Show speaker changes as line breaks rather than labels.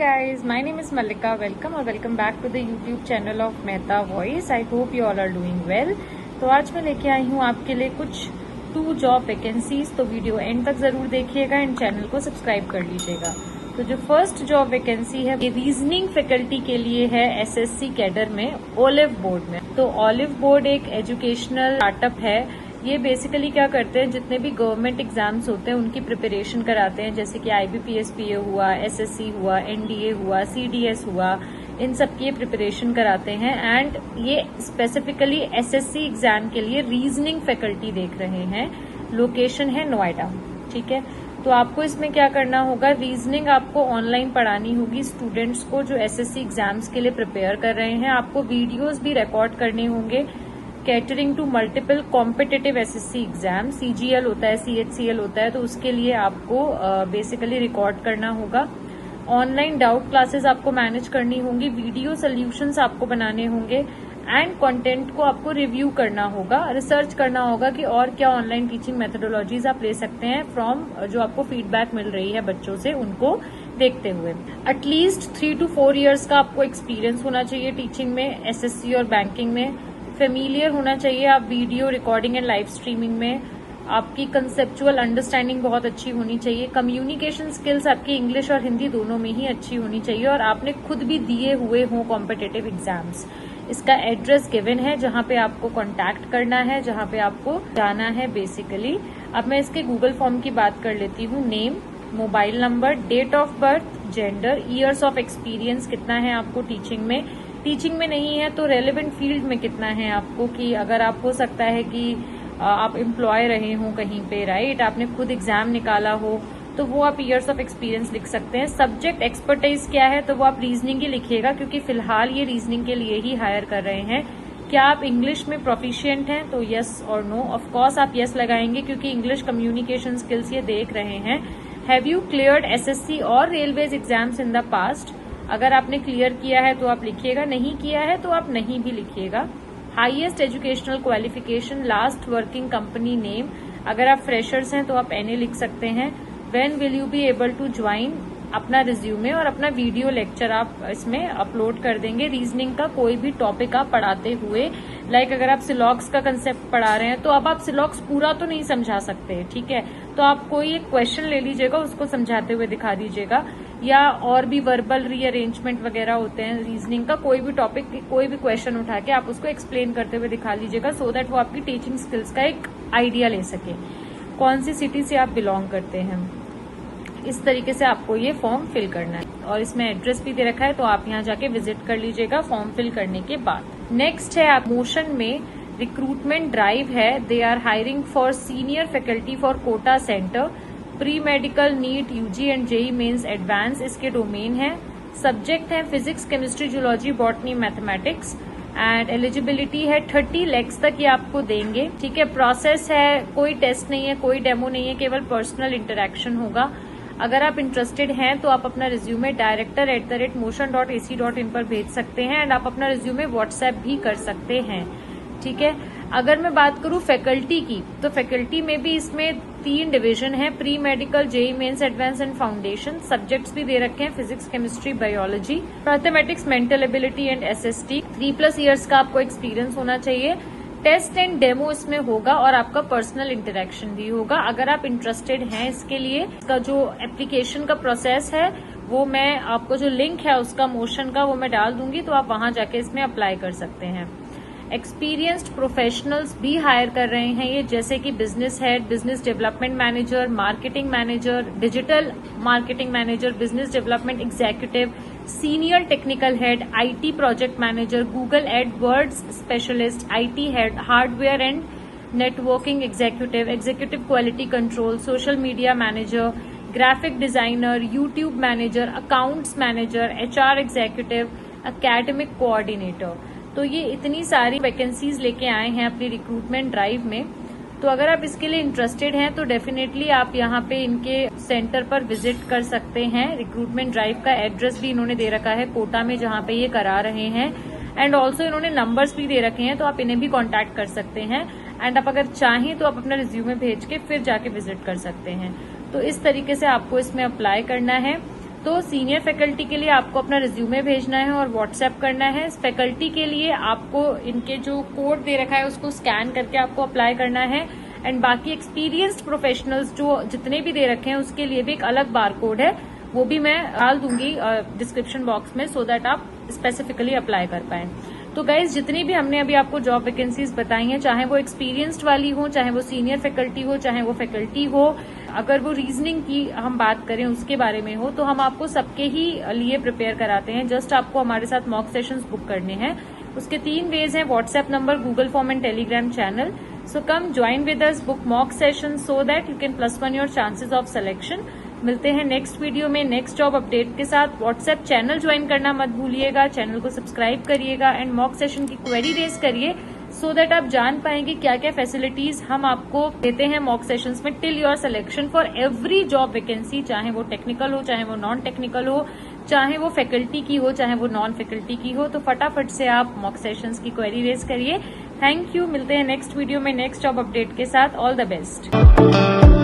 guys, my name is Malika. Welcome or welcome back to the YouTube channel of Mehta Voice. I hope you all are doing well. तो आज मैं लेके आई हूँ आपके लिए कुछ 2 जॉब वैकेंसीज, तो वीडियो एंड तक जरूर देखिएगा एंड चैनल को सब्सक्राइब कर लीजिएगा। तो जो फर्स्ट जॉब वैकेंसी है ये रीजनिंग फैकल्टी के लिए है एसएससी कैडर में ओलिव बोर्ड में। तो ओलिव बोर्ड एक एजुकेशनल स्टार्टअप है। ये बेसिकली क्या करते हैं, जितने भी गवर्नमेंट एग्जाम्स होते हैं उनकी प्रिपरेशन कराते हैं, जैसे कि IBPS PA हुआ, SSC हुआ, NDA हुआ, CDS हुआ, इन सब की प्रिपरेशन कराते हैं। एंड ये स्पेसिफिकली SSC एग्जाम के लिए रीजनिंग फैकल्टी देख रहे हैं। लोकेशन है नोएडा। ठीक है, तो आपको इसमें क्या करना होगा, रीजनिंग आपको ऑनलाइन पढ़ानी होगी स्टूडेंट्स को जो SSC एग्जाम्स के लिए प्रिपेयर कर रहे हैं। आपको वीडियोज भी रिकॉर्ड करने होंगे catering to multiple competitive SSC exam. CGL होता है, CHCL होता है, तो उसके लिए आपको बेसिकली रिकॉर्ड करना होगा। ऑनलाइन डाउट क्लासेस आपको मैनेज करनी होंगी, वीडियो सोल्यूशंस आपको बनाने होंगे एंड कंटेंट को आपको रिव्यू करना होगा, रिसर्च करना होगा कि और क्या ऑनलाइन टीचिंग मेथोडोलॉजीज आप ले सकते हैं फ्रॉम जो आपको फीडबैक मिल रही है बच्चों से, उनको देखते हुए। एटलीस्ट 3 to 4 ईयर्स का आपको एक्सपीरियंस होना चाहिए टीचिंग में, SSC और बैंकिंग में। फेमिलियर होना चाहिए आप video recording and live streaming में। आपकी कंसेप्चुअल अंडरस्टैंडिंग बहुत अच्छी होनी चाहिए। कम्युनिकेशन स्किल्स आपकी इंग्लिश और हिंदी दोनों में ही अच्छी होनी चाहिए और आपने खुद भी दिए हुए हों कॉम्पिटिटिव एग्जाम्स। इसका एड्रेस गिवन है जहां पे आपको कांटेक्ट करना है, जहां पे आपको जाना है बेसिकली। अब मैं इसके गूगल फॉर्म की बात कर लेती हूँ। Name, mobile number, date of birth, gender, years of experience कितना है आपको टीचिंग में। टीचिंग में नहीं है तो रेलेवेंट फील्ड में कितना है आपको, कि अगर आप हो सकता है कि आप एम्प्लॉय रहे हो कहीं पे, राइट, आपने खुद एग्जाम निकाला हो, तो वो आप ईयर्स ऑफ एक्सपीरियंस लिख सकते हैं। सब्जेक्ट एक्सपर्टाइज क्या है, तो वो आप रीजनिंग ही लिखिएगा, क्योंकि फिलहाल ये रीजनिंग के लिए ही हायर कर रहे हैं। क्या आप इंग्लिश में प्रोफिशिएंट हैं, तो यस और नो। ऑफ कोर्स आप यस लगाएंगे क्योंकि इंग्लिश कम्युनिकेशन स्किल्स ये देख रहे हैं। हैव यू क्लियर्ड SSC और railways exams in the past, अगर आपने क्लियर किया है तो आप लिखिएगा, नहीं किया है तो आप नहीं भी लिखिएगा। Highest educational qualification, last working company name, अगर आप फ्रेशर्स हैं तो आप NA लिख सकते हैं। When will you be able to join, अपना रिज्यूमे और अपना वीडियो लेक्चर आप इसमें अपलोड कर देंगे। रीजनिंग का कोई भी टॉपिक आप पढ़ाते हुए, लाइक अगर आप सिलॉक्स का कंसेप्ट पढ़ा रहे हैं तो अब आप सिलॉक्स पूरा तो नहीं समझा सकते, ठीक है, तो आप कोई एक क्वेश्चन ले लीजिएगा, उसको समझाते हुए दिखा दीजिएगा। या और भी वर्बल रीअरेंजमेंट वगैरह होते हैं रीजनिंग का, कोई भी टॉपिक, कोई भी क्वेश्चन उठा के आप उसको एक्सप्लेन करते हुए दिखा लीजिएगा, सो दैट वो आपकी टीचिंग स्किल्स का एक आइडिया ले सके। कौन सी सिटी से आप बिलोंग करते हैं, इस तरीके से आपको ये फॉर्म फिल करना है। और इसमें एड्रेस भी दे रखा है, तो आप यहाँ जाके विजिट कर लीजिएगा फॉर्म फिल करने के बाद। नेक्स्ट है, आप मोशन में रिक्रूटमेंट ड्राइव है। They are hiring for senior faculty for Kota centre, pre medical, NEET, UG and JEE mains advance इसके डोमेन है। सब्जेक्ट है physics, chemistry, zoology, botany, mathematics and eligibility है 30 lakhs तक ये आपको देंगे। ठीक है, प्रोसेस है, कोई टेस्ट नहीं है, कोई डेमो नहीं है, केवल पर्सनल इंटरेक्शन होगा। अगर आप इंटरेस्टेड हैं तो आप अपना रिज्यूमे director@motion.ac.in पर भेज सकते हैं एंड आप अपना रिज्यूमे व्हाट्सएप भी कर सकते हैं। ठीक है, अगर मैं बात करूं फैकल्टी की, तो फैकल्टी में भी इसमें 3 डिवीजन है, pre medical, JEE mains advance and foundation. Subjects भी दे रखे हैं, physics, chemistry, biology, mathematics, mental ability and SST। 3+ years का आपको एक्सपीरियंस होना चाहिए। टेस्ट एंड डेमो इसमें होगा और आपका पर्सनल इंटरेक्शन भी होगा। अगर आप इंटरेस्टेड हैं इसके लिए, इसका जो एप्लीकेशन का प्रोसेस है वो मैं आपको, जो लिंक है उसका मोशन का, वो मैं डाल दूंगी, तो आप वहां जाके इसमें अप्लाई कर सकते हैं। एक्सपीरियंस्ड प्रोफेशनल्स भी हायर कर रहे हैं ये, जैसे कि business head, business development manager, marketing manager, digital marketing manager, business development executive, senior technical head, IT project manager, Google AdWords specialist, IT head, hardware and networking executive, executive quality control, social media manager, graphic designer, YouTube manager, accounts manager, HR executive, academic coordinator. तो ये इतनी सारी vacancies लेके आए हैं अपनी recruitment drive में। तो अगर आप इसके लिए इंटरेस्टेड हैं तो डेफिनेटली आप यहाँ पे इनके सेंटर पर विजिट कर सकते हैं। रिक्रूटमेंट ड्राइव का एड्रेस भी इन्होंने दे रखा है कोटा में, जहाँ पे ये करा रहे हैं, एंड ऑल्सो इन्होंने नंबर्स भी दे रखे हैं, तो आप इन्हें भी कॉन्टैक्ट कर सकते हैं। एंड आप अगर चाहें तो आप अपना रिज्यूमे भेज के फिर जाके विजिट कर सकते हैं। तो इस तरीके से आपको इसमें अप्लाई करना है। तो सीनियर फैकल्टी के लिए आपको अपना रिज्यूमे भेजना है और व्हाट्सएप करना है। फैकल्टी के लिए आपको इनके जो कोड दे रखा है उसको स्कैन करके आपको अप्लाई करना है। एंड बाकी एक्सपीरियंस्ड प्रोफेशनल्स जो जितने भी दे रखे हैं उसके लिए भी एक अलग बार कोड है, वो भी मैं डाल दूंगी डिस्क्रिप्शन बॉक्स में, सो दैट आप स्पेसिफिकली अप्लाई कर पाएं। तो गाइज, जितनी भी हमने अभी आपको जॉब वैकेंसीज बताई हैं, चाहे वो एक्सपीरियंस्ड वाली हो, चाहे वो सीनियर फैकल्टी हो, चाहे वो फैकल्टी हो, अगर वो रीजनिंग की हम बात करें उसके बारे में हो, तो हम आपको सबके ही लिए प्रिपेयर कराते हैं। जस्ट आपको हमारे साथ मॉक सेशंस बुक करने हैं। उसके 3 वेज हैं: WhatsApp number, Google form and Telegram channel. So come join with us, book mock sessions so that you can +1 your chances of selection। मिलते हैं नेक्स्ट वीडियो में नेक्स्ट जॉब अपडेट के साथ। WhatsApp channel join करना मत भूलिएगा, channel को subscribe करिएगा एंड मॉक सेशन की क्वेरी रेज करिए, सो दैट आप जान पाएंगे क्या क्या फैसिलिटीज हम आपको देते हैं मॉक सेशंस में till your selection for every job vacancy, चाहे वो टेक्निकल हो, चाहे वो नॉन टेक्निकल हो, चाहे वो फैकल्टी की हो, चाहे वो नॉन फैकल्टी की हो। तो फटाफट से आप मॉक सेशंस की क्वेरी रेज करिए। Thank you. मिलते हैं नेक्स्ट वीडियो में नेक्स्ट जॉब अपडेट के साथ। All the best.